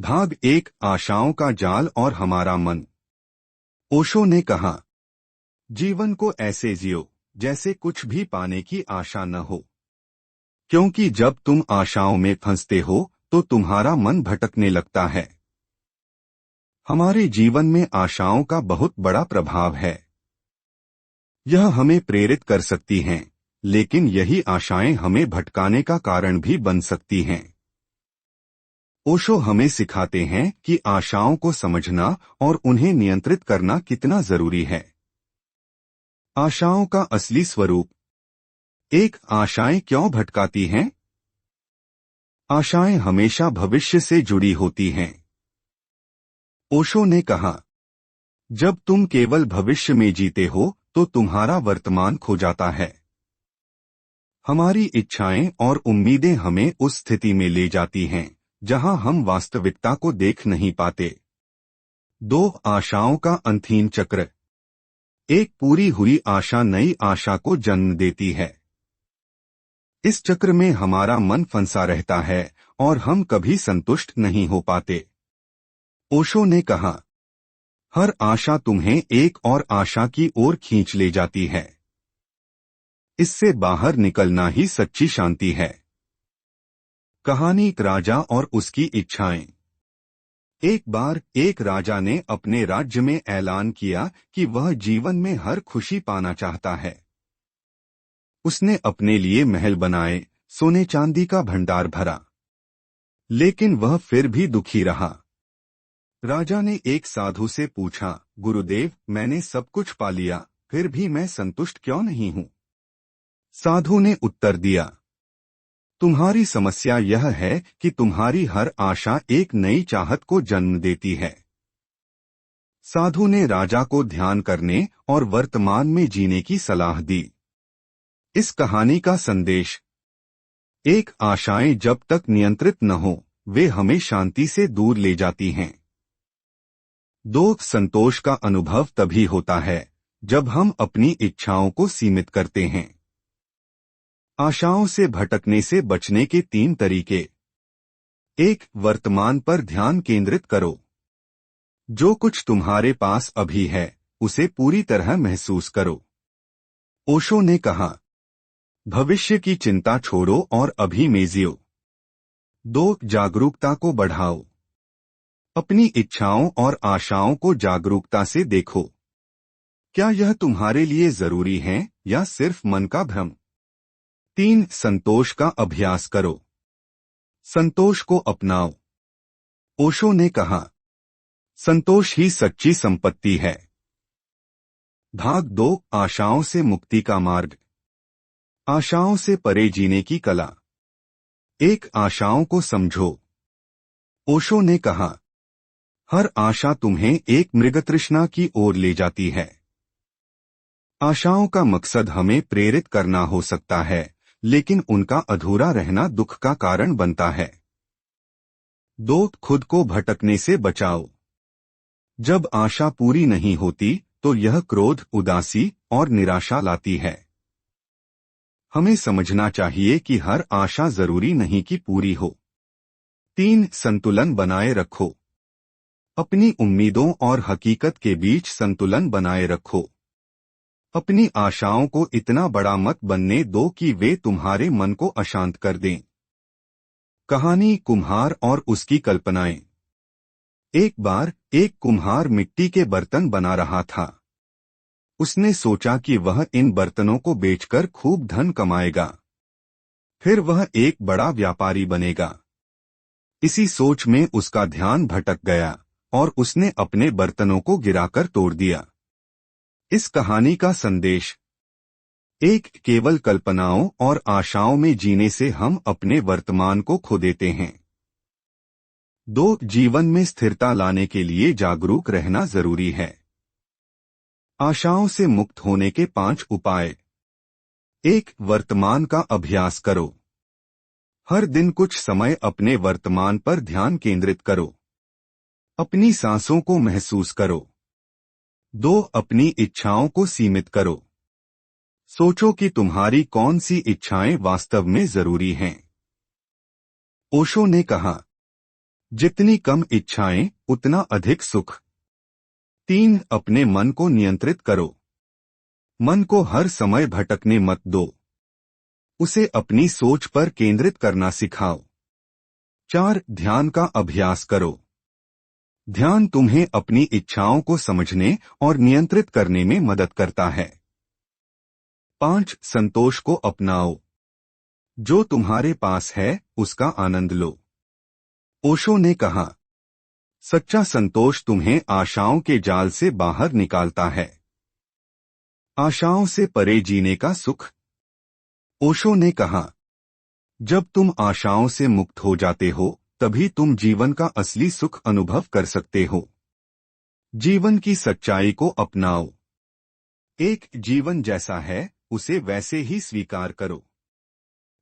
भाग एक, आशाओं का जाल और हमारा मन। ओशो ने कहा, जीवन को ऐसे जियो जैसे कुछ भी पाने की आशा न हो, क्योंकि जब तुम आशाओं में फंसते हो तो तुम्हारा मन भटकने लगता है। हमारे जीवन में आशाओं का बहुत बड़ा प्रभाव है। यह हमें प्रेरित कर सकती हैं, लेकिन यही आशाएं हमें भटकाने का कारण भी बन सकती हैं। ओशो हमें सिखाते हैं कि आशाओं को समझना और उन्हें नियंत्रित करना कितना जरूरी है। आशाओं का असली स्वरूप। एक, आशाएं क्यों भटकाती हैं? आशाएं हमेशा भविष्य से जुड़ी होती हैं। ओशो ने कहा, जब तुम केवल भविष्य में जीते हो तो तुम्हारा वर्तमान खो जाता है। हमारी इच्छाएं और उम्मीदें हमें उस स्थिति में ले जाती हैं जहां हम वास्तविकता को देख नहीं पाते। दो, आशाओं का अंतहीन चक्र। एक पूरी हुई आशा नई आशा को जन्म देती है। इस चक्र में हमारा मन फंसा रहता है और हम कभी संतुष्ट नहीं हो पाते। ओशो ने कहा, हर आशा तुम्हें एक और आशा की ओर खींच ले जाती है। इससे बाहर निकलना ही सच्ची शांति है। कहानी, एक राजा और उसकी इच्छाएं। एक बार एक राजा ने अपने राज्य में ऐलान किया कि वह जीवन में हर खुशी पाना चाहता है। उसने अपने लिए महल बनाए, सोने चांदी का भंडार भरा, लेकिन वह फिर भी दुखी रहा। राजा ने एक साधु से पूछा, गुरुदेव, मैंने सब कुछ पा लिया, फिर भी मैं संतुष्ट क्यों नहीं हूं? साधु ने उत्तर दिया, तुम्हारी समस्या यह है कि तुम्हारी हर आशा एक नई चाहत को जन्म देती है। साधु ने राजा को ध्यान करने और वर्तमान में जीने की सलाह दी। इस कहानी का संदेश। एक, आशाएं जब तक नियंत्रित न हो वे हमें शांति से दूर ले जाती हैं। दो, संतोष का अनुभव तभी होता है जब हम अपनी इच्छाओं को सीमित करते हैं। आशाओं से भटकने से बचने के 3 तरीके। एक, वर्तमान पर ध्यान केंद्रित करो। जो कुछ तुम्हारे पास अभी है उसे पूरी तरह महसूस करो। ओशो ने कहा, भविष्य की चिंता छोड़ो और अभी में जियो। 2, जागरूकता को बढ़ाओ। अपनी इच्छाओं और आशाओं को जागरूकता से देखो। क्या यह तुम्हारे लिए जरूरी है या सिर्फ मन का भ्रम? 3, संतोष का अभ्यास करो। संतोष को अपनाओ। ओशो ने कहा, संतोष ही सच्ची संपत्ति है। भाग 2, आशाओं से मुक्ति का मार्ग। आशाओं से परे जीने की कला। एक, आशाओं को समझो। ओशो ने कहा, हर आशा तुम्हें एक मृगतृष्णा की ओर ले जाती है। आशाओं का मकसद हमें प्रेरित करना हो सकता है, लेकिन उनका अधूरा रहना दुख का कारण बनता है। 2, खुद को भटकने से बचाओ। जब आशा पूरी नहीं होती तो यह क्रोध, उदासी और निराशा लाती है। हमें समझना चाहिए कि हर आशा जरूरी नहीं कि पूरी हो। 3, संतुलन बनाए रखो। अपनी उम्मीदों और हकीकत के बीच संतुलन बनाए रखो। अपनी आशाओं को इतना बड़ा मत बनने दो कि वे तुम्हारे मन को अशांत कर दें। कहानी, कुम्हार और उसकी कल्पनाएं। एक बार एक कुम्हार मिट्टी के बर्तन बना रहा था। उसने सोचा कि वह इन बर्तनों को बेचकर खूब धन कमाएगा, फिर वह एक बड़ा व्यापारी बनेगा। इसी सोच में उसका ध्यान भटक गया और उसने अपने बर्तनों को गिराकर तोड़ दिया। इस कहानी का संदेश। एक, केवल कल्पनाओं और आशाओं में जीने से हम अपने वर्तमान को खो देते हैं। 2, जीवन में स्थिरता लाने के लिए जागरूक रहना जरूरी है। आशाओं से मुक्त होने के 5 उपाय। 1, वर्तमान का अभ्यास करो। हर दिन कुछ समय अपने वर्तमान पर ध्यान केंद्रित करो। अपनी सांसों को महसूस करो। 2, अपनी इच्छाओं को सीमित करो। सोचो कि तुम्हारी कौन सी इच्छाएं वास्तव में जरूरी हैं। ओशो ने कहा, जितनी कम इच्छाएं उतना अधिक सुख। 3. अपने मन को नियंत्रित करो। मन को हर समय भटकने मत दो, उसे अपनी सोच पर केंद्रित करना सिखाओ। 4. ध्यान का अभ्यास करो। ध्यान तुम्हें अपनी इच्छाओं को समझने और नियंत्रित करने में मदद करता है। 5. संतोष को अपनाओ। जो तुम्हारे पास है उसका आनंद लो। ओशो ने कहा, सच्चा संतोष तुम्हें आशाओं के जाल से बाहर निकालता है। आशाओं से परे जीने का सुख। ओशो ने कहा, जब तुम आशाओं से मुक्त हो जाते हो तभी तुम जीवन का असली सुख अनुभव कर सकते हो। जीवन की सच्चाई को अपनाओ। एक जीवन जैसा है उसे वैसे ही स्वीकार करो।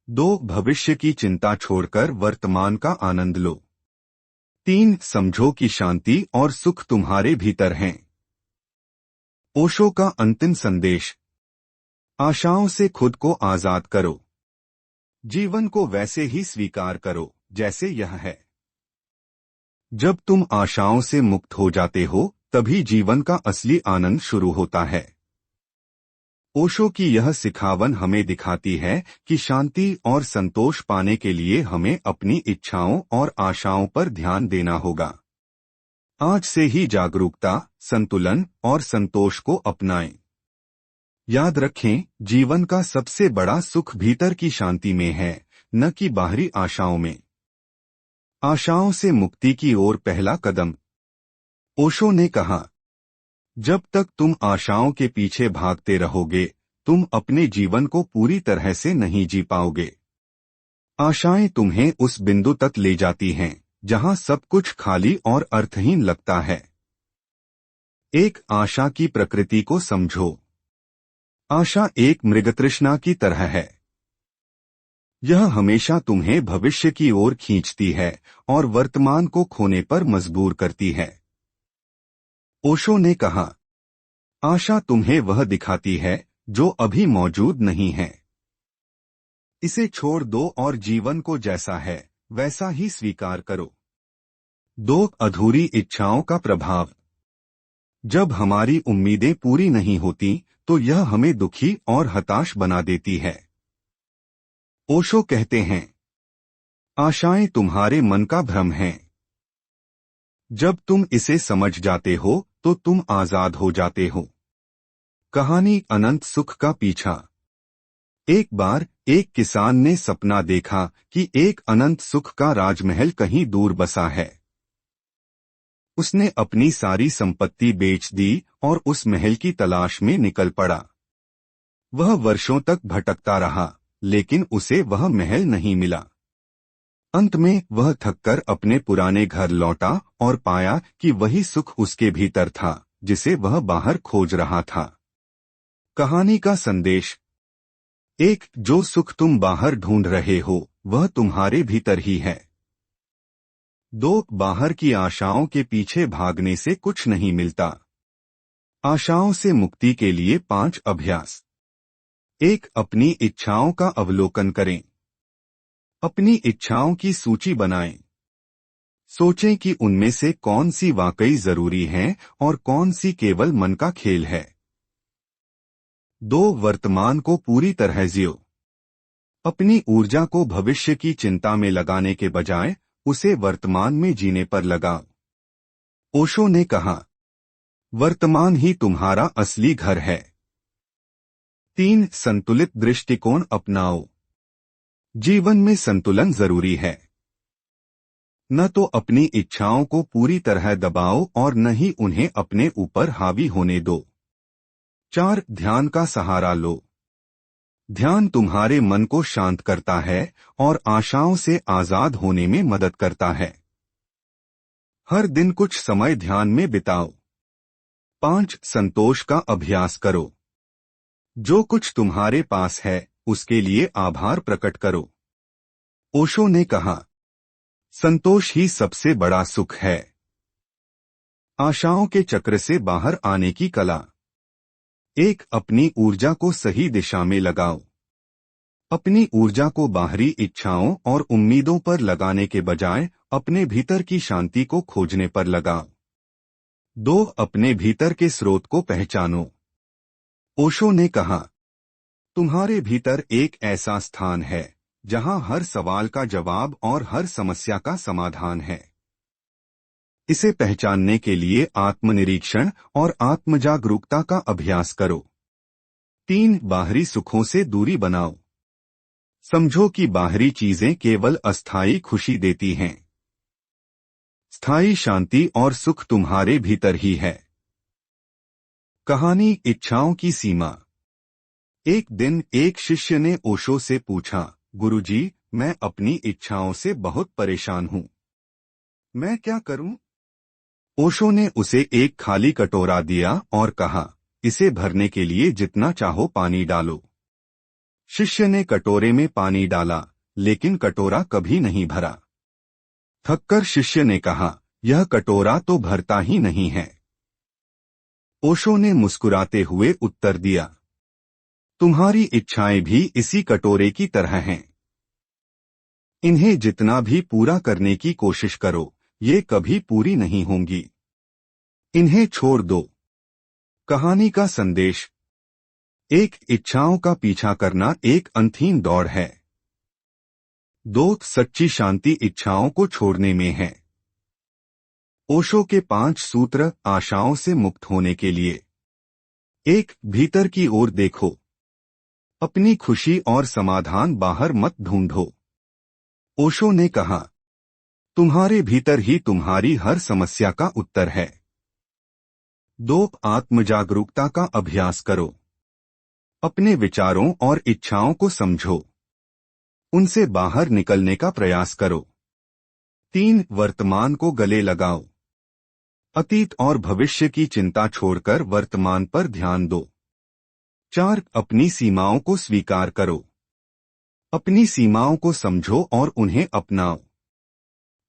2. भविष्य की चिंता छोड़कर वर्तमान का आनंद लो। 3. समझो कि शांति और सुख तुम्हारे भीतर हैं। ओशो का अंतिम संदेश, आशाओं से खुद को आजाद करो। जीवन को वैसे ही स्वीकार करो जैसे यह है। जब तुम आशाओं से मुक्त हो जाते हो तभी जीवन का असली आनंद शुरू होता है। ओशो की यह सिखावन हमें दिखाती है कि शांति और संतोष पाने के लिए हमें अपनी इच्छाओं और आशाओं पर ध्यान देना होगा। आज से ही जागरूकता, संतुलन और संतोष को अपनाएं। याद रखें, जीवन का सबसे बड़ा सुख भीतर की शांति में है, न कि बाहरी आशाओं में। आशाओं से मुक्ति की ओर पहला कदम। ओशो ने कहा, जब तक तुम आशाओं के पीछे भागते रहोगे तुम अपने जीवन को पूरी तरह से नहीं जी पाओगे। आशाएं तुम्हें उस बिंदु तक ले जाती हैं जहां सब कुछ खाली और अर्थहीन लगता है। एक आशा की प्रकृति को समझो। आशा एक मृगतृष्णा की तरह है। यह हमेशा तुम्हें भविष्य की ओर खींचती है और वर्तमान को खोने पर मजबूर करती है। ओशो ने कहा, आशा तुम्हें वह दिखाती है जो अभी मौजूद नहीं है। इसे छोड़ दो और जीवन को जैसा है वैसा ही स्वीकार करो। 2. अधूरी इच्छाओं का प्रभाव। जब हमारी उम्मीदें पूरी नहीं होती तो यह हमें दुखी और हताश बना देती है। ओशो कहते हैं, आशाएं तुम्हारे मन का भ्रम हैं। जब तुम इसे समझ जाते हो तो तुम आजाद हो जाते हो। कहानी अनंत सुख का पीछा। एक बार एक किसान ने सपना देखा कि एक अनंत सुख का राजमहल कहीं दूर बसा है। उसने अपनी सारी संपत्ति बेच दी और उस महल की तलाश में निकल पड़ा। वह वर्षों तक भटकता रहा लेकिन उसे वह महल नहीं मिला। अंत में वह थककर अपने पुराने घर लौटा और पाया कि वही सुख उसके भीतर था जिसे वह बाहर खोज रहा था। कहानी का संदेश। 1. जो सुख तुम बाहर ढूंढ रहे हो वह तुम्हारे भीतर ही है। 2. बाहर की आशाओं के पीछे भागने से कुछ नहीं मिलता। आशाओं से मुक्ति के लिए 5 अभ्यास। 1. अपनी इच्छाओं का अवलोकन करें। अपनी इच्छाओं की सूची बनाएं। सोचें कि उनमें से कौन सी वाकई जरूरी हैं और कौन सी केवल मन का खेल है। 2. वर्तमान को पूरी तरह जियो। अपनी ऊर्जा को भविष्य की चिंता में लगाने के बजाय उसे वर्तमान में जीने पर लगाओ। ओशो ने कहा, वर्तमान ही तुम्हारा असली घर है। 3. संतुलित दृष्टिकोण अपनाओ। जीवन में संतुलन जरूरी है। न तो अपनी इच्छाओं को पूरी तरह दबाओ और न ही उन्हें अपने ऊपर हावी होने दो। 4. ध्यान का सहारा लो। ध्यान तुम्हारे मन को शांत करता है और आशाओं से आजाद होने में मदद करता है। हर दिन कुछ समय ध्यान में बिताओ। 5. संतोष का अभ्यास करो। जो कुछ तुम्हारे पास है उसके लिए आभार प्रकट करो। ओशो ने कहा, संतोष ही सबसे बड़ा सुख है। आशाओं के चक्र से बाहर आने की कला। 1. अपनी ऊर्जा को सही दिशा में लगाओ। अपनी ऊर्जा को बाहरी इच्छाओं और उम्मीदों पर लगाने के बजाय अपने भीतर की शांति को खोजने पर लगाओ। 2. अपने भीतर के स्रोत को पहचानो। ओशो ने कहा, तुम्हारे भीतर एक ऐसा स्थान है जहां हर सवाल का जवाब और हर समस्या का समाधान है। इसे पहचानने के लिए आत्मनिरीक्षण और आत्मजागरूकता का अभ्यास करो। 3. बाहरी सुखों से दूरी बनाओ। समझो कि बाहरी चीजें केवल अस्थायी खुशी देती हैं। स्थायी शांति और सुख तुम्हारे भीतर ही है। कहानी इच्छाओं की सीमा। एक दिन एक शिष्य ने ओशो से पूछा, गुरुजी, मैं अपनी इच्छाओं से बहुत परेशान हूं। मैं क्या करूं? ओशो ने उसे एक खाली कटोरा दिया और कहा, इसे भरने के लिए जितना चाहो पानी डालो। शिष्य ने कटोरे में पानी डाला, लेकिन कटोरा कभी नहीं भरा। थककर शिष्य ने कहा, यह कटोरा तो भरता ही नहीं है। ओशो ने मुस्कुराते हुए उत्तर दिया, तुम्हारी इच्छाएं भी इसी कटोरे की तरह हैं। इन्हें जितना भी पूरा करने की कोशिश करो, ये कभी पूरी नहीं होंगी। इन्हें छोड़ दो। कहानी का संदेश। एक, इच्छाओं का पीछा करना एक अंतहीन दौड़ है। 2. सच्ची शांति इच्छाओं को छोड़ने में है। ओशो के 5 सूत्र आशाओं से मुक्त होने के लिए। 1. भीतर की ओर देखो। अपनी खुशी और समाधान बाहर मत ढूंढो। ओशो ने कहा, तुम्हारे भीतर ही तुम्हारी हर समस्या का उत्तर है। 2. आत्मजागरूकता का अभ्यास करो। अपने विचारों और इच्छाओं को समझो। उनसे बाहर निकलने का प्रयास करो। 3. वर्तमान को गले लगाओ। अतीत और भविष्य की चिंता छोड़कर वर्तमान पर ध्यान दो। 4. अपनी सीमाओं को स्वीकार करो। अपनी सीमाओं को समझो और उन्हें अपनाओ।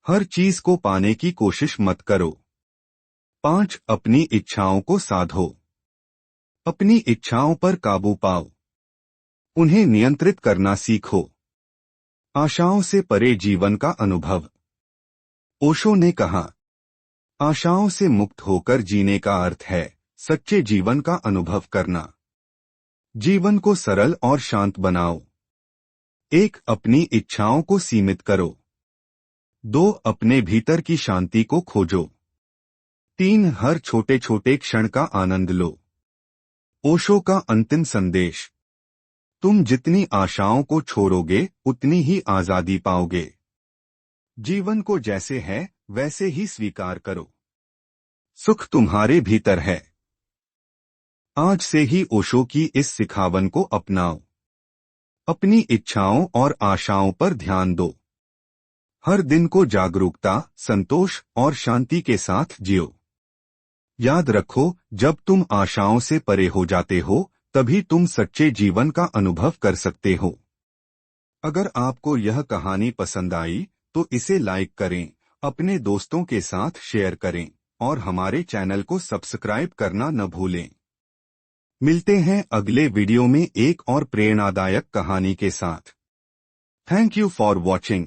हर चीज को पाने की कोशिश मत करो। 5. अपनी इच्छाओं को साधो। अपनी इच्छाओं पर काबू पाओ। उन्हें नियंत्रित करना सीखो। आशाओं से परे जीवन का अनुभव। ओशो ने कहा, आशाओं से मुक्त होकर जीने का अर्थ है सच्चे जीवन का अनुभव करना। जीवन को सरल और शांत बनाओ। 1. अपनी इच्छाओं को सीमित करो। 2. अपने भीतर की शांति को खोजो। 3. हर छोटे छोटे क्षण का आनंद लो। ओशो का अंतिम संदेश। तुम जितनी आशाओं को छोड़ोगे उतनी ही आजादी पाओगे। जीवन को जैसे है वैसे ही स्वीकार करो। सुख तुम्हारे भीतर है। आज से ही ओशो की इस सिखावन को अपनाओ। अपनी इच्छाओं और आशाओं पर ध्यान दो। हर दिन को जागरूकता, संतोष और शांति के साथ जियो। याद रखो, जब तुम आशाओं से परे हो जाते हो तभी तुम सच्चे जीवन का अनुभव कर सकते हो। अगर आपको यह कहानी पसंद आई तो इसे लाइक करें, अपने दोस्तों के साथ शेयर करें और हमारे चैनल को सब्सक्राइब करना न भूलें। मिलते हैं अगले वीडियो में एक और प्रेरणादायक कहानी के साथ। Thank you for watching.